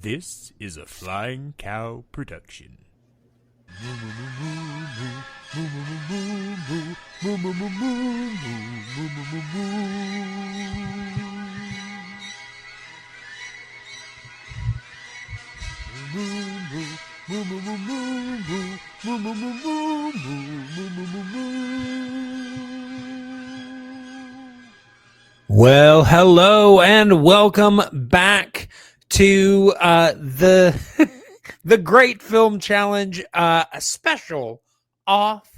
This is a Flying Cow production. Well, hello and welcome back to the the Great Film Challenge, a special off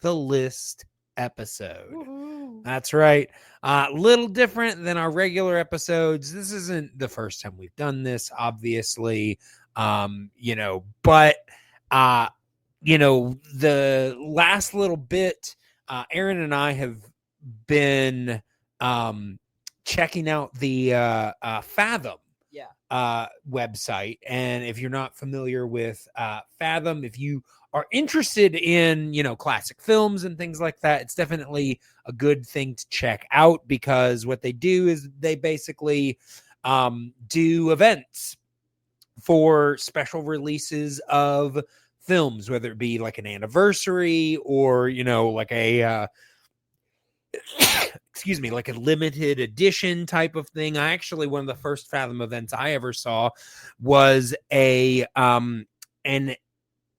the list episode. Woo-hoo. That's right. Little different than our regular episodes. This isn't the first time we've done this, obviously. But the last little bit, Aaron and I have been checking out the Fathom website. And if you're not familiar with Fathom, if you are interested in, classic films and things like that, it's definitely a good thing to check out, because what they do is they basically do events for special releases of films, whether it be like an anniversary or, like a excuse me, like a limited edition type of thing. One of the first Fathom events I ever saw was an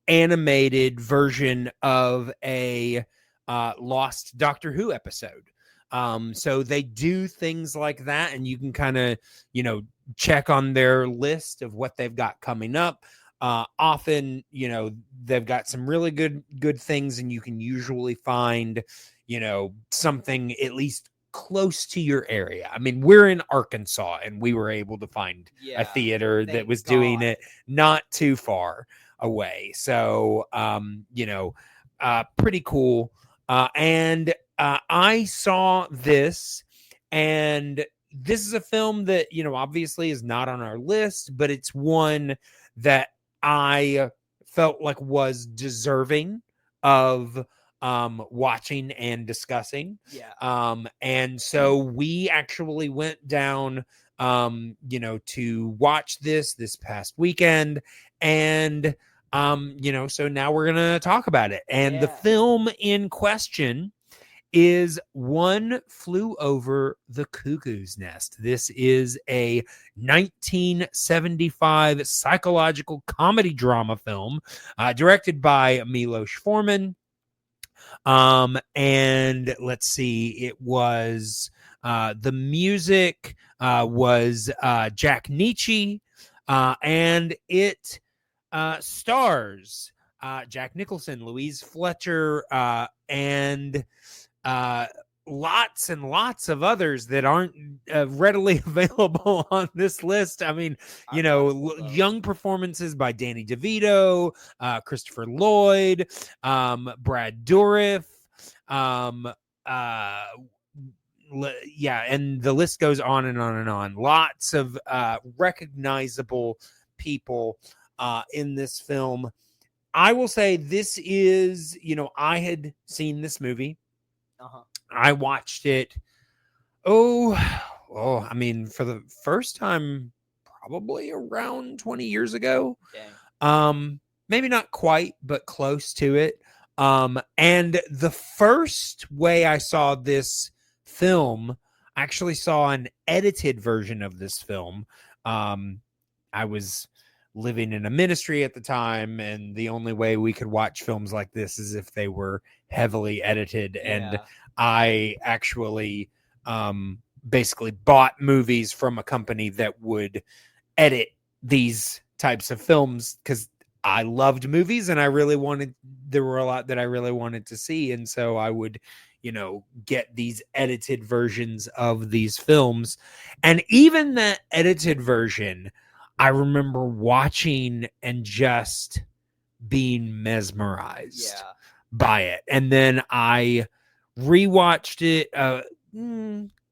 animated version of a lost Doctor Who episode. So they do things like that, and you can kind of, check on their list of what they've got coming up. Often, they've got some really good things, and you can usually find, something at least close to your area. I mean, we're in Arkansas, and we were able to find a theater that was doing it not too far away. So, pretty cool. And I saw this, and this is a film that, obviously is not on our list, but it's one that I felt like was deserving of watching and discussing. And so we actually went down to watch this past weekend, and so now we're gonna talk about it. And the film in question is One Flew Over the Cuckoo's Nest. This is a 1975 psychological comedy drama film directed by Milos Forman. And let's see, it was the music was Jack Nietzsche, and it stars Jack Nicholson, Louise Fletcher, and lots and lots of others that aren't readily available on this list. I mean, young performances by Danny DeVito, Christopher Lloyd, Brad Dourif, and the list goes on and on and on. Lots of recognizable people in this film. I will say this is, I had seen this movie. I watched it. I mean, for the first time, probably around 20 years ago. Maybe not quite, but close to it. And the first way I saw this film, I actually saw an edited version of this film. I was living in a ministry at the time, and the only way we could watch films like this is if they were heavily edited. And I actually basically bought movies from a company that would edit these types of films, because I loved movies, and there were a lot that I really wanted to see. And so I would, get these edited versions of these films. And even that edited version, I remember watching and just being mesmerized by it. And then I rewatched it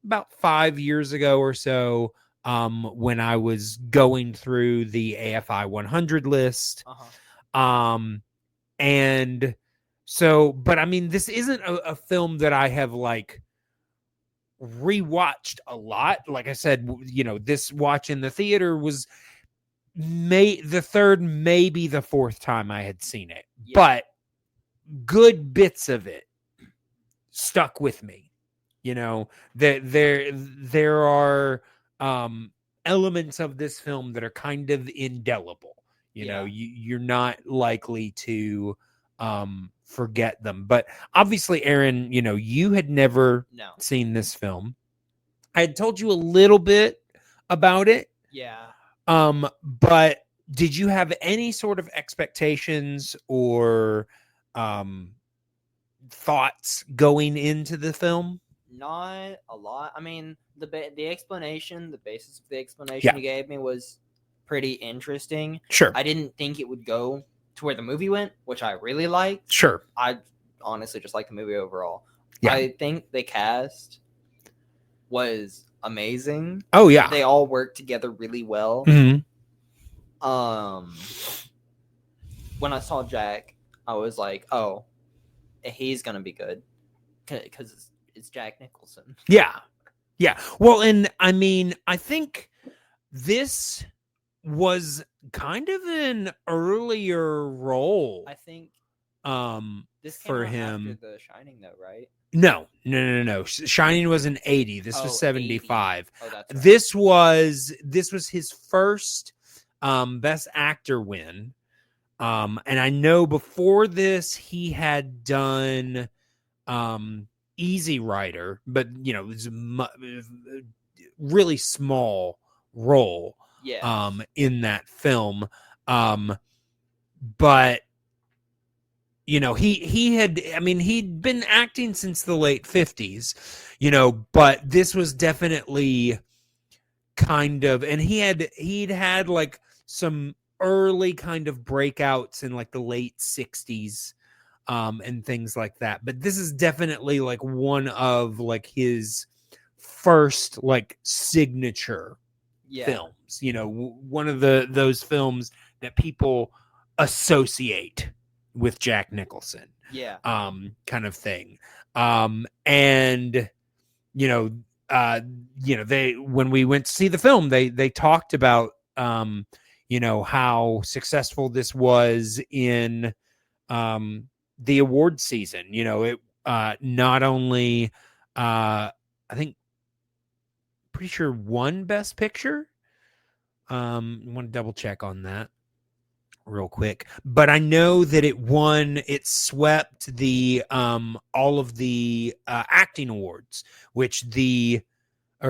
about 5 years ago or so, when I was going through the AFI 100 list. And so, but I mean, this isn't a film that I have like rewatched a lot. Like I said, this watch in the theater was the third, maybe the fourth time I had seen it, but good bits of it stuck with me. There are elements of this film that are kind of indelible. You're not likely to forget them. But obviously, Aaron, you had never seen this film. I had told you a little bit about it. Yeah. But did you have any sort of expectations or thoughts going into the film? Not a lot. I mean, the basis of the explanation you gave me was pretty interesting. Sure. I didn't think it would go to where the movie went, which I really liked. Sure. I honestly just like the movie overall. Yeah. I think the cast was amazing. Oh yeah. They all worked together really well. Mm-hmm. When I saw Jack, I was like, oh, he's gonna be good because it's Jack Nicholson. Yeah. Well, and I mean, I think this was kind of an earlier role. I think this for him after The Shining, though, right? No. Shining was in 80. This was 75. 80. Oh, that's right. This was his first Best Actor win. And I know before this he had done Easy Rider, but it was a really small role in that film. But he'd been acting since the late 50s, but this was definitely kind of, and he'd had like some early kind of breakouts in like the late 60s and things like that. But this is definitely like one of like his first like signature films, one of those films that people associate with Jack Nicholson. Kind of thing. And they, when we went to see the film, they talked about how successful this was in the award season. It not only I think pretty sure won Best Picture. I want to double check on that real quick, but I know that it swept the all of the acting awards, or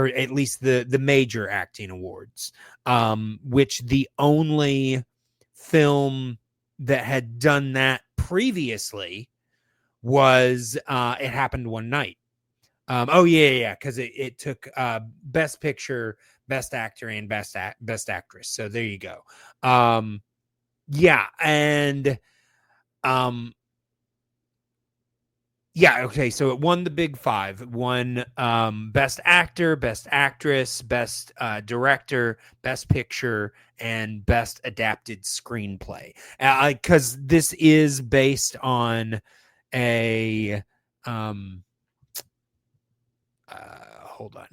at least the major acting awards, which the only film that had done that previously was It Happened One Night. Because it took Best Picture, Best Actor, and Best Actress. So there you go. Okay, so it won the big five. It won Best Actor, Best Actress, Best Director, Best Picture, and Best Adapted Screenplay. Because this is based on a hold on.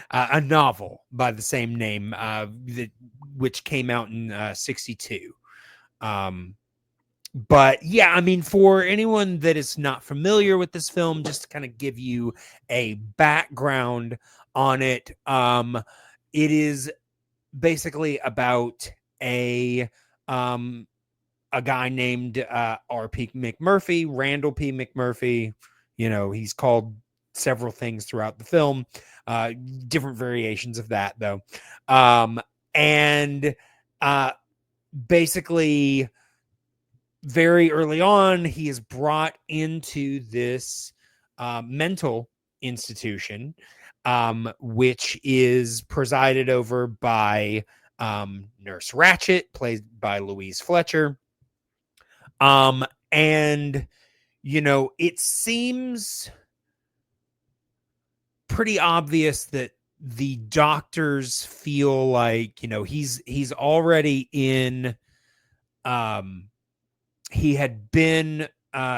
A novel by the same name, which came out in 1962. But yeah, I mean, for anyone that is not familiar with this film, just to kind of give you a background on it, it is basically about a guy named R.P. McMurphy, Randall P. McMurphy. He's called several things throughout the film, different variations of that, though. And basically, very early on, he is brought into this mental institution, which is presided over by Nurse Ratched, played by Louise Fletcher. And it seems pretty obvious that the doctors feel like he's already in he had been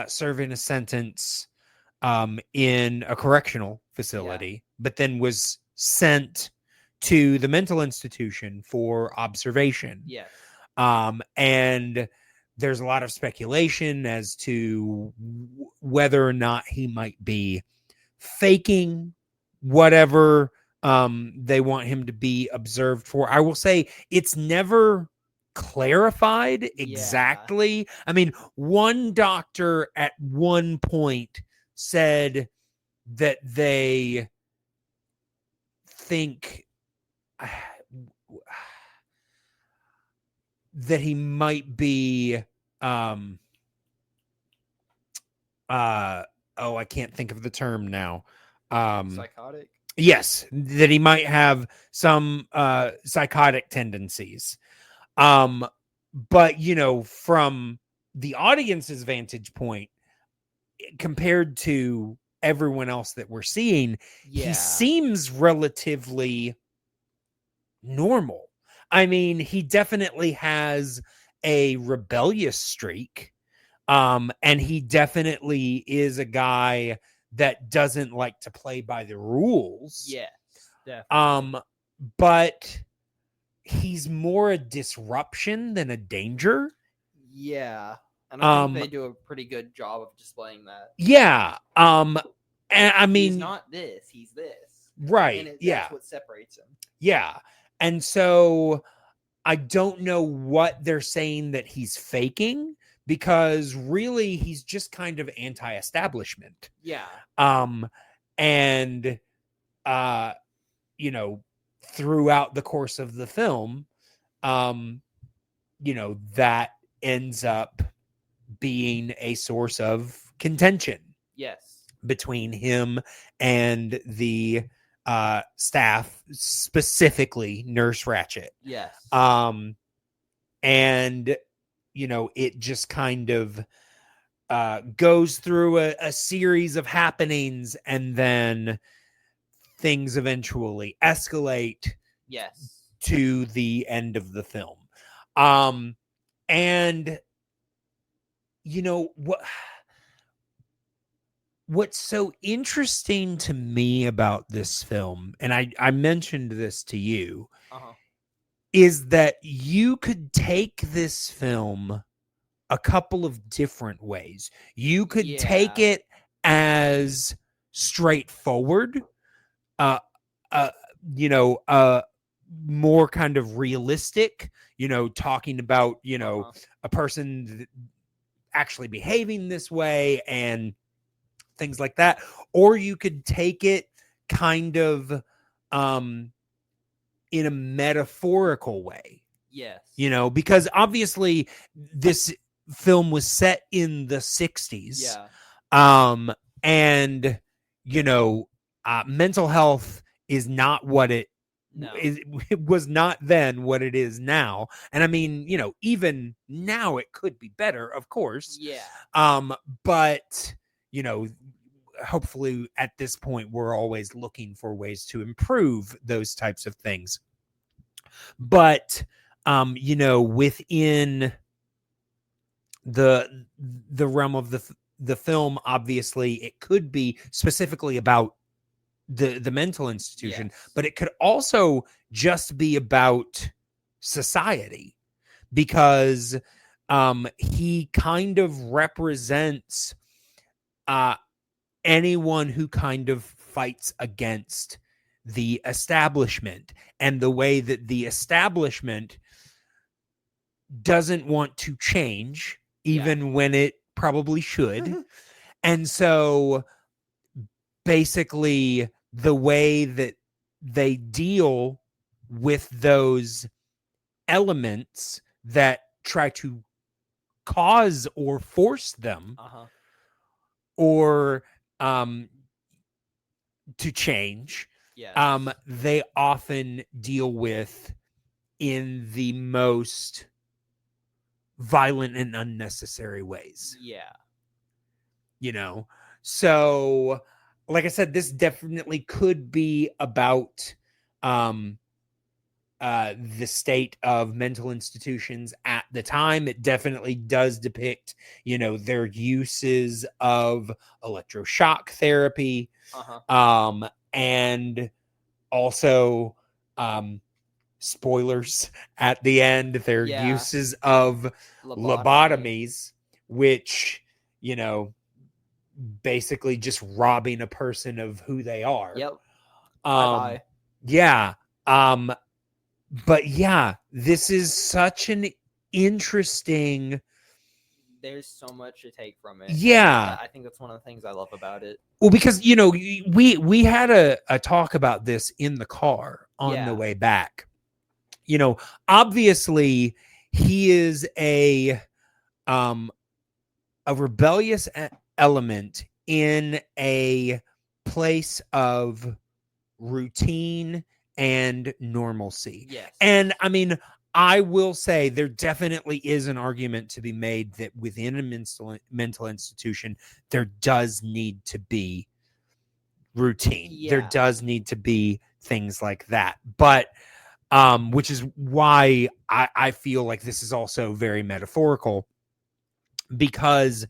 serving a sentence in a correctional facility, but then was sent to the mental institution for observation. Yes. And there's a lot of speculation as to whether or not he might be faking whatever they want him to be observed for. I will say it's never clarified exactly. Yeah. I mean, one doctor at one point said that they think that he might be I can't think of the term now. Psychotic? Yes, that he might have some psychotic tendencies. But from the audience's vantage point, compared to everyone else that we're seeing, he seems relatively normal. I mean, he definitely has a rebellious streak. And he definitely is a guy that doesn't like to play by the rules. Yes, definitely. But he's more a disruption than a danger. Yeah. And I think they do a pretty good job of displaying that. Yeah. And I mean, he's not this, he's this. Right. And that's what separates him. Yeah. And so I don't know what they're saying that he's faking, because really he's just kind of anti-establishment. Yeah. And throughout the course of the film, that ends up being a source of contention. Yes. Between him and the staff, specifically Nurse Ratched. Yes. And it just kind of goes through a series of happenings, and then things eventually escalate. Yes. To the end of the film. And what's so interesting to me about this film, and I mentioned this to you, is that you could take this film a couple of different ways. You could take it as straightforward, more kind of realistic, talking about, a person actually behaving this way and things like that. Or you could take it kind of in a metaphorical way. Yes. Because obviously this film was set in the 60s. Yeah. And mental health is not what it it was not then what it is now. And I mean, even now it could be better, of course. Yeah. But hopefully at this point we're always looking for ways to improve those types of things. But within the realm of the film, obviously it could be specifically about the mental institution, but it could also just be about society, because he kind of represents anyone who kind of fights against the establishment, and the way that the establishment doesn't want to change, even when it probably should. And so basically the way that they deal with those elements that try to cause or force them or to change, they often deal with in the most violent and unnecessary ways. So like I said, this definitely could be about the state of mental institutions at the time. It definitely does depict, their uses of electroshock therapy, and also, spoilers at the end, their uses of lobotomies, which, basically just robbing a person of who they are. Yep. Bye-bye. Yeah. But yeah, this is such an interesting. There's so much to take from it. Yeah. I think that's one of the things I love about it. Well, because, we had a talk about this in the car on the way back. Obviously he is a rebellious element in a place of routine and normalcy. Yes. And I mean, I will say there definitely is an argument to be made that within a mental institution, there does need to be routine. Yeah. There does need to be things like that. But which is why I feel like this is also very metaphorical, because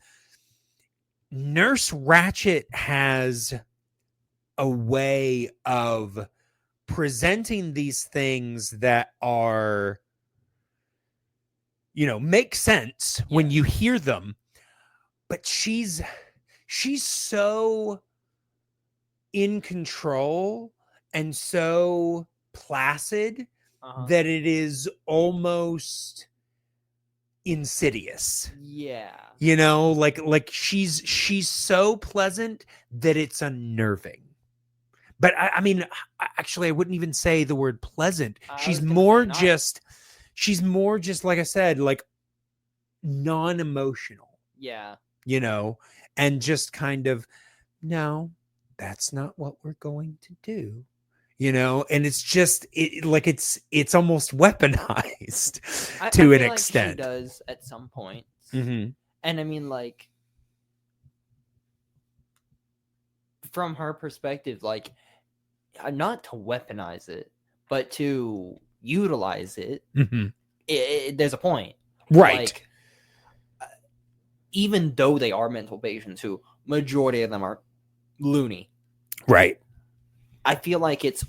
Nurse Ratched has a way of presenting these things that are, make sense when you hear them, but she's so in control and so placid that it is almost insidious. Yeah. Like she's so pleasant that it's unnerving. But I mean, actually, I wouldn't even say the word pleasant. She's more just, like I said, like non-emotional. Yeah. And just kind of, no, that's not what we're going to do. And it's just it's almost weaponized to an extent. She does at some point. Mm-hmm. And I mean, like, from her perspective, like, not to weaponize it, but to utilize it. Mm-hmm. There's a point, right? Like, even though they are mental patients, who majority of them are loony, right? I feel like it's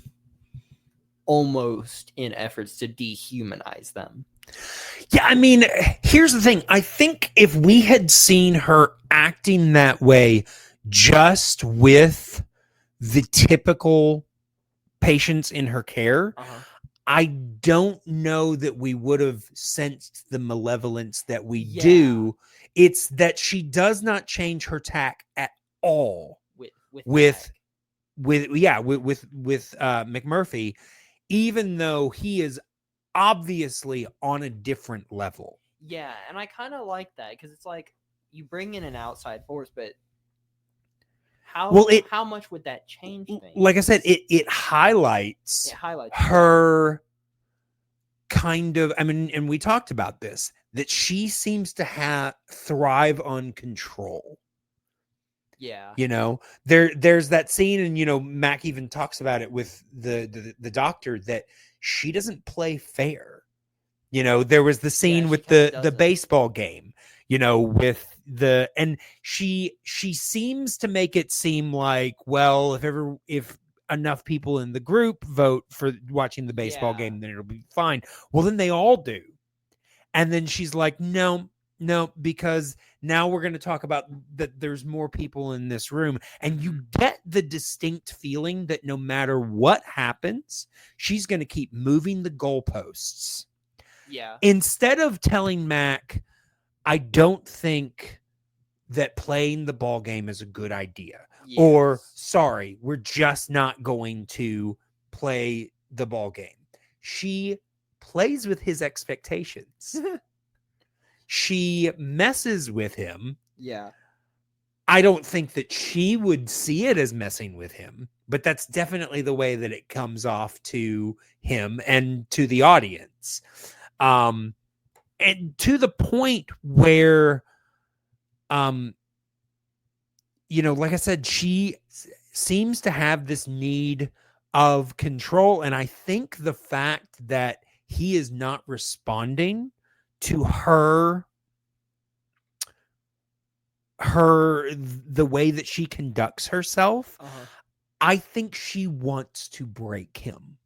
almost in efforts to dehumanize them. Yeah, I mean, here's the thing. I think if we had seen her acting that way just with the typical patients in her care, I don't know that we would have sensed the malevolence that we do. It's that she does not change her tack at all with McMurphy, even though he is obviously on a different level. Yeah, and I kind of like that, because it's like you bring in an outside force, but how much would that change things? Like I said, it highlights her kind of, I mean, and we talked about this, that she seems to thrive on control. Yeah. There's that scene, and Mac even talks about it with the doctor, that she doesn't play fair. There was the scene with the baseball game, with and she seems to make it seem like, well, if enough people in the group vote for watching the baseball game, then it'll be fine. Well, then they all do. And then she's like, no, because now we're going to talk about that there's more people in this room. And you get the distinct feeling that no matter what happens, she's going to keep moving the goalposts. Yeah. Instead of telling Mac, I don't think that playing the ball game is a good idea. Yes. Or, sorry, we're just not going to play the ball game. She plays with his expectations. She messes with him. Yeah. I don't think that she would see it as messing with him, but that's definitely the way that it comes off to him and to the audience. And to the point where, like I said, she seems to have this need of control. And I think the fact that he is not responding to the way that she conducts herself, I think she wants to break him.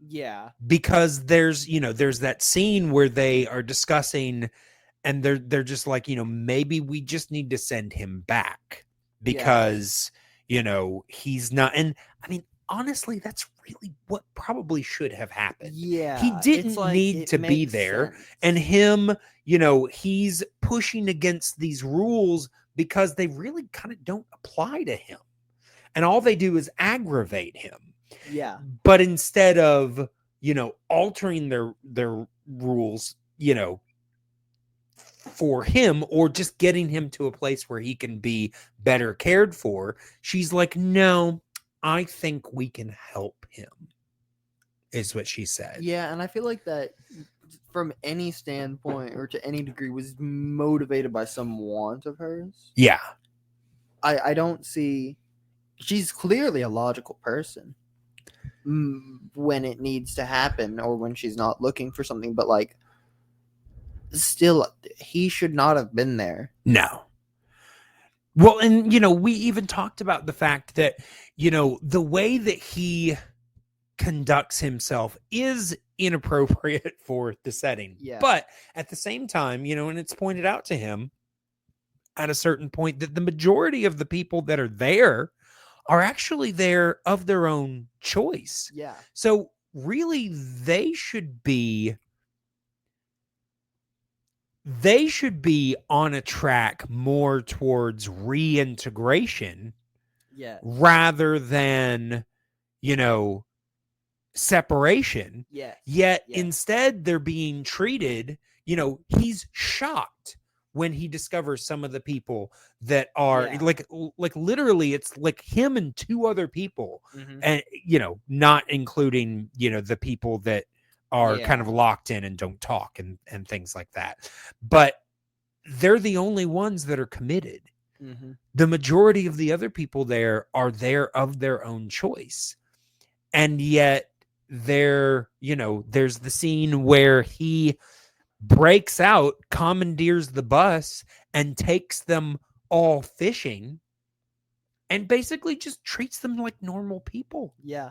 Yeah. Because there's that scene where they are discussing, and they're just like, maybe we just need to send him back because he's not. And I mean, honestly, that's really what probably should have happened. Yeah. He didn't need to be there. Sense. And him, he's pushing against these rules because they really kind of don't apply to him. And all they do is aggravate him. Yeah. But instead of, altering their rules, for him, or just getting him to a place where he can be better cared for, she's like, no, I think we can help him, is what she said. Yeah, and I feel like that from any standpoint or to any degree was motivated by some want of hers. Yeah. I don't see... She's clearly a logical person when it needs to happen or when she's not looking for something, but like, still, he should not have been there. No. Well, and we even talked about the fact that the way that he conducts himself is inappropriate for the setting. Yeah. But at the same time, and it's pointed out to him at a certain point that the majority of the people that are there are actually there of their own choice. Yeah. So really, they should be on a track more towards reintegration, rather than, separation. Yes. Yet instead they're being treated, he's shocked when he discovers some of the people that are like literally, it's like him and two other people, and not including the people that are kind of locked in and don't talk and things like that, but they're the only ones that are committed. The majority of the other people there are there of their own choice, and yet there's the scene where he breaks out, commandeers the bus, and takes them all fishing, and basically just treats them like normal people. Yeah.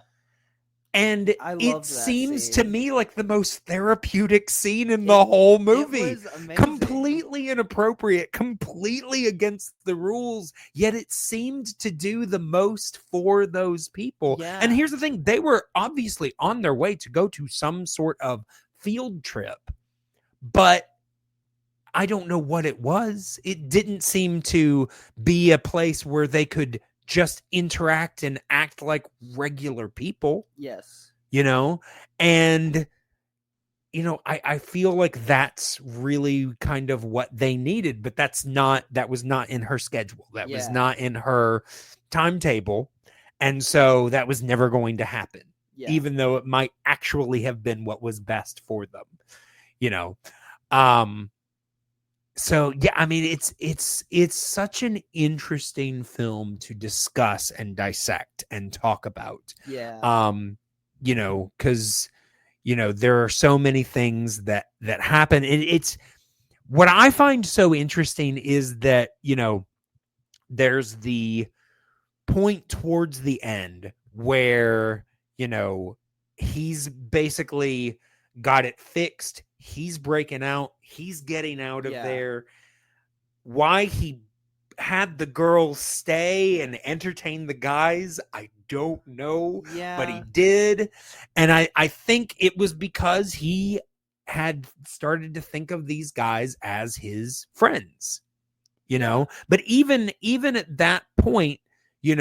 And it seems to me like the most therapeutic scene in the whole movie. It was amazing. Completely inappropriate, completely against the rules, yet it seemed to do the most for those people. Yeah. And here's the thing, they were obviously on their way to go to some sort of field trip, but I don't know what it was. It didn't seem to be a place where they could just interact and act like regular people. Yes. And I feel like that's really kind of what they needed, but that was not in her schedule. That was not in her timetable. And so that was never going to happen, even though it might actually have been what was best for them, So yeah, I mean, it's such an interesting film to discuss and dissect and talk about. Yeah. Because there are so many things that happen. It's what I find so interesting is that there's the point towards the end where he's basically got it fixed. He's breaking out. He's getting out of there. Why he had the girls stay and entertain the guys, I don't know. Yeah. But he did. And I think it was because he had started to think of these guys as his friends, But even at that point, in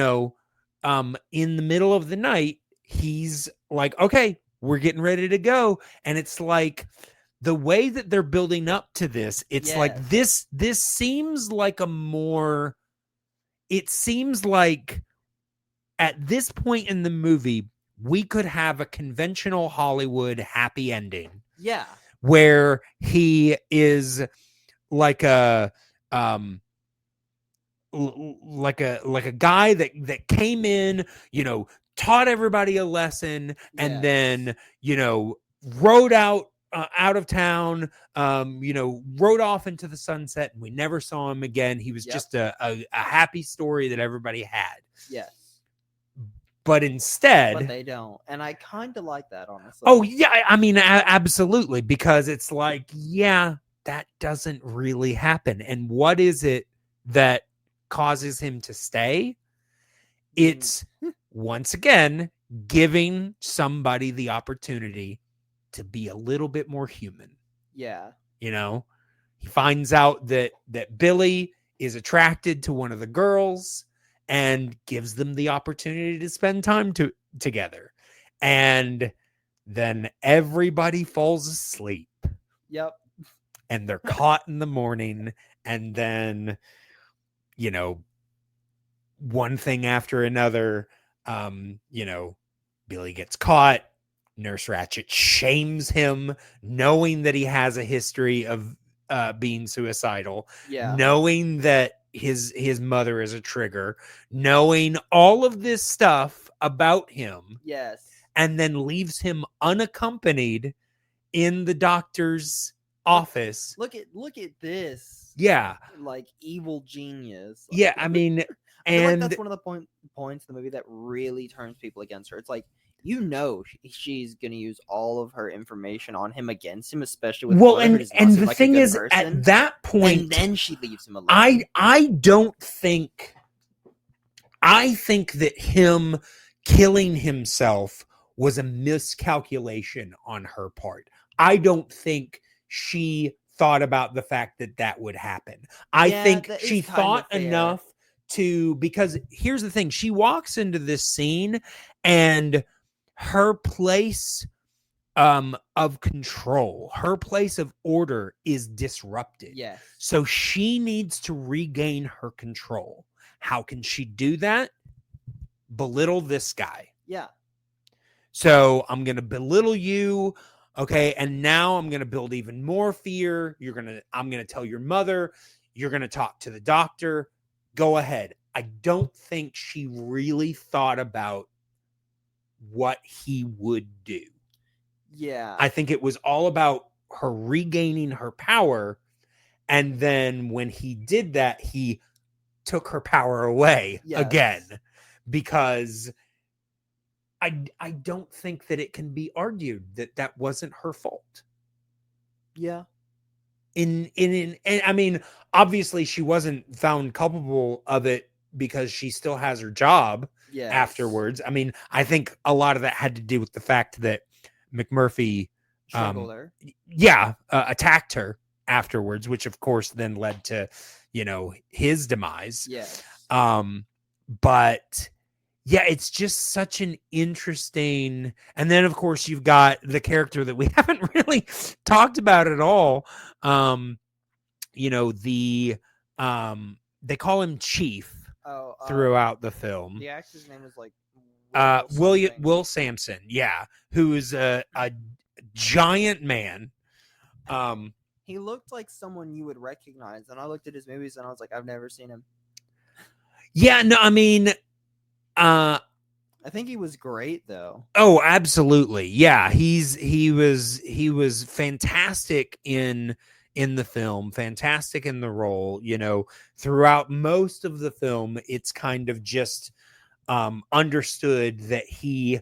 the middle of the night, he's like, okay, we're getting ready to go. And it's like, the way that they're building up to this, it's like this seems like it seems like at this point in the movie, we could have a conventional Hollywood happy ending. Yeah. Where he is like a guy that came in, taught everybody a lesson, and Yes. then, rode out of town, rode off into the sunset, and we never saw him again. He was Yep. just a happy story that everybody had. Yes. But instead, But they don't, and I kind of like that, honestly. oh yeah, I mean, absolutely, because it's like, yeah, that doesn't really happen. And what is it that causes him to stay? It's once again giving somebody the opportunity to be a little bit more human. Yeah. He finds out that Billy is attracted to one of the girls and gives them the opportunity to spend time together. And then everybody falls asleep. Yep. And they're caught in the morning. And then, one thing after another, Billy gets caught. Nurse Ratched shames him, knowing that he has a history of being suicidal, knowing that his mother is a trigger, knowing all of this stuff about him. Yes. And then leaves him unaccompanied in the doctor's office. Look at this. Yeah. Like evil genius. Yeah, I mean, and that's one of the points in the movie that really turns people against her. It's like, she's going to use all of her information on him against him, especially with and the thing is, at that point, and then she leaves him alone. I think that him killing himself was a miscalculation on her part. I don't think she thought about the fact that would happen. I think she thought enough because here's the thing. She walks into this scene and her place of control, her place of order is disrupted. Yes. So she needs to regain her control. How can she do that? Belittle this guy. Yeah. So I'm going to belittle you. Okay. And now I'm going to build even more fear. I'm going to tell your mother, you're going to talk to the doctor. Go ahead. I don't think she really thought about what he would do. Yeah. I think it was all about her regaining her power. And then when he did that, he took her power away again, because I don't think that it can be argued that wasn't her fault. Yeah. And I mean, obviously she wasn't found culpable of it because she still has her job afterwards. I mean, I think a lot of that had to do with the fact that McMurphy attacked her afterwards, which of course then led to, his demise. Yes. But yeah, it's just such an interesting, and then of course you've got the character that we haven't really talked about at all. They call him Chief throughout the film. The actor's name is like Will Sampson, who's a giant man. He looked like someone you would recognize, and I looked at his movies and I was like, I've never seen him. Yeah, no, I mean, I think he was great though. Oh, absolutely. Yeah, he was fantastic in the film, fantastic in the role. Throughout most of the film, it's kind of just understood that he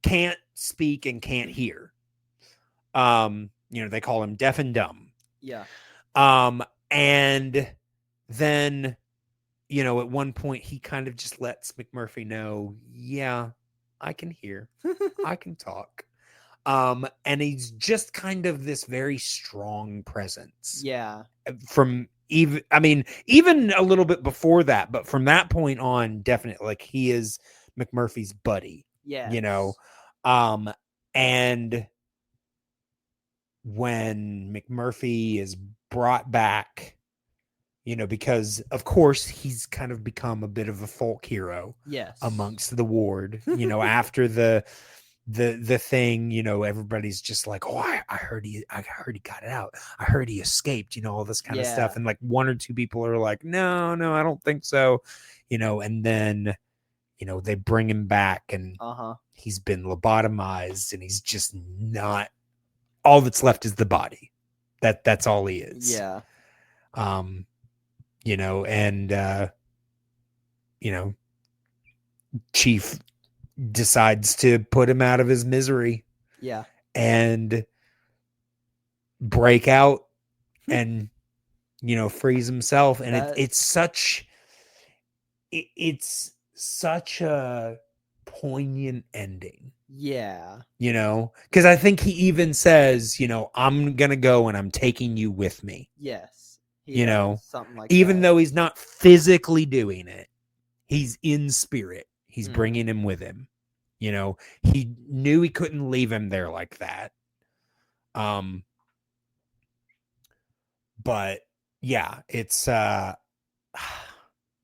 can't speak and can't hear. They call him deaf and dumb. Yeah. And then, at one point he kind of just lets McMurphy know, yeah, I can hear, I can talk. And he's just kind of this very strong presence. Yeah. From even a little bit before that, but from that point on, definitely, like, he is McMurphy's buddy. Yeah. And when McMurphy is brought back, because of course he's kind of become a bit of a folk hero amongst the ward, after the thing, everybody's just like, oh, I heard he got it out. I heard he escaped, all this kind of stuff. And like one or two people are like, no, I don't think so. And then, they bring him back and Uh-huh. he's been lobotomized and he's just not, all that's left is the body. That's all he is. Yeah. And Chief decides to put him out of his misery. Yeah. And break out and freeze himself. And it's such a poignant ending. Yeah. Because I think he even says, I'm gonna go and I'm taking you with me. Yes. Something like even though he's not physically doing it, he's in spirit. He's bringing him with him. He knew he couldn't leave him there like that. But yeah, it's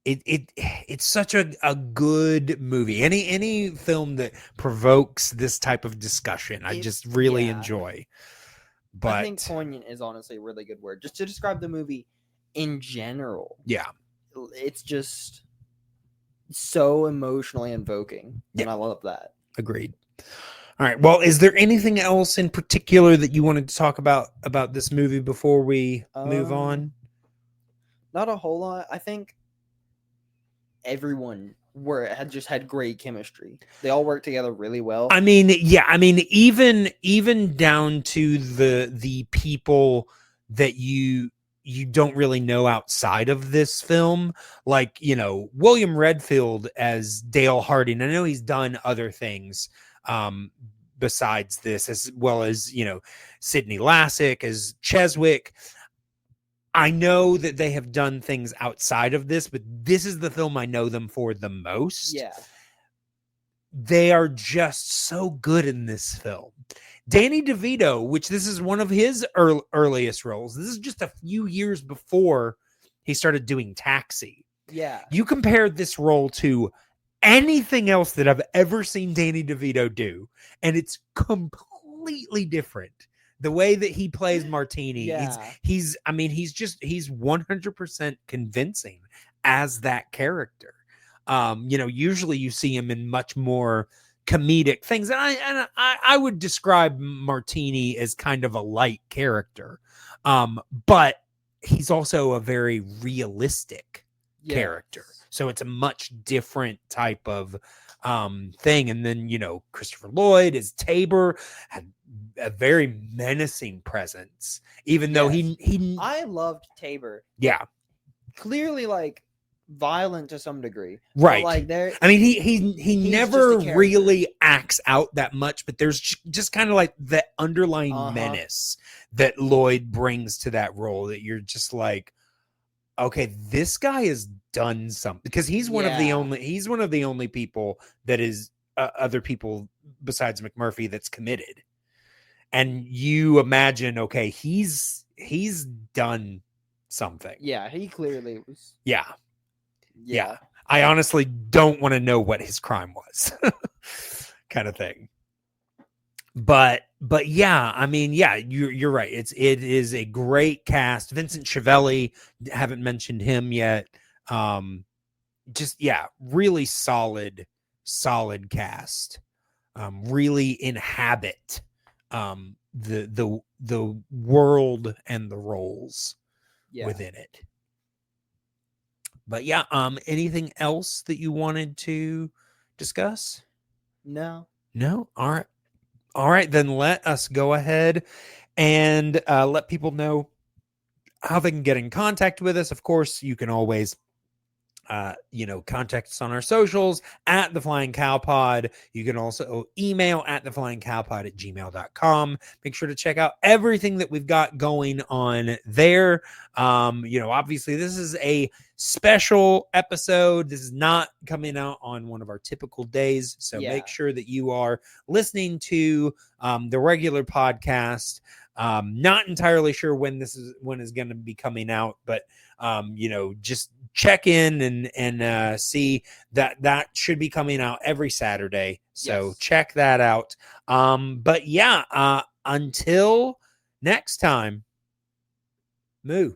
it's such a good movie. Any film that provokes this type of discussion, I just really enjoy. But I think poignant is honestly a really good word just to describe the movie in general. Yeah. It's just so emotionally invoking. Yeah. And I love that. Agreed. All right. Well, is there anything else in particular that you wanted to talk about this movie before we move on? Not a whole lot. I think everyone had great chemistry. They all worked together really well. I mean, yeah. I mean, even down to the people that you don't really know outside of this film, like William Redfield as Dale Harding. I know he's done other things besides this, as well as Sidney Lassick as Cheswick. I know that they have done things outside of this, but this is the film I know them for the most. Yeah. They are just so good in this film. Danny DeVito, which this is one of his earliest roles. This is just a few years before he started doing Taxi. Yeah. You compare this role to anything else that I've ever seen Danny DeVito do, and it's completely different. The way that he plays Martini, yeah. he's 100% convincing as that character. Usually you see him in much more comedic things, and I would describe Martini as kind of a light character, but he's also a very realistic character. So it's a much different type of thing. And then Christopher Lloyd as Tabor had a very menacing presence, even though he I loved Tabor. Yeah, clearly violent to some degree, right? I mean, he never really acts out that much, but there's just kind of like the underlying menace that Lloyd brings to that role, that you're just like, okay, this guy has done something, because he's one of the only people that is other people besides McMurphy that's committed. And you imagine, okay, he's done something. Yeah, he clearly was. Yeah. I honestly don't want to know what his crime was, kind of thing. But yeah, I mean, yeah, you're right. It is a great cast. Vincent Chiavelli, haven't mentioned him yet. Really solid cast. Really inhabit the world and the roles within it. But yeah, anything else that you wanted to discuss? No. All right, then let us go ahead and let people know how they can get in contact with us. Of course, you can always contact us on our socials at The Flying Cow Pod. You can also email at theflyingcowpod@gmail.com. Make sure to check out everything that we've got going on there. Obviously this is a special episode. This is not coming out on one of our typical days. So make sure that you are listening to the regular podcast. Not entirely sure when is going to be coming out, but just check in and see that should be coming out every Saturday. So check that out. But yeah, until next time, moo.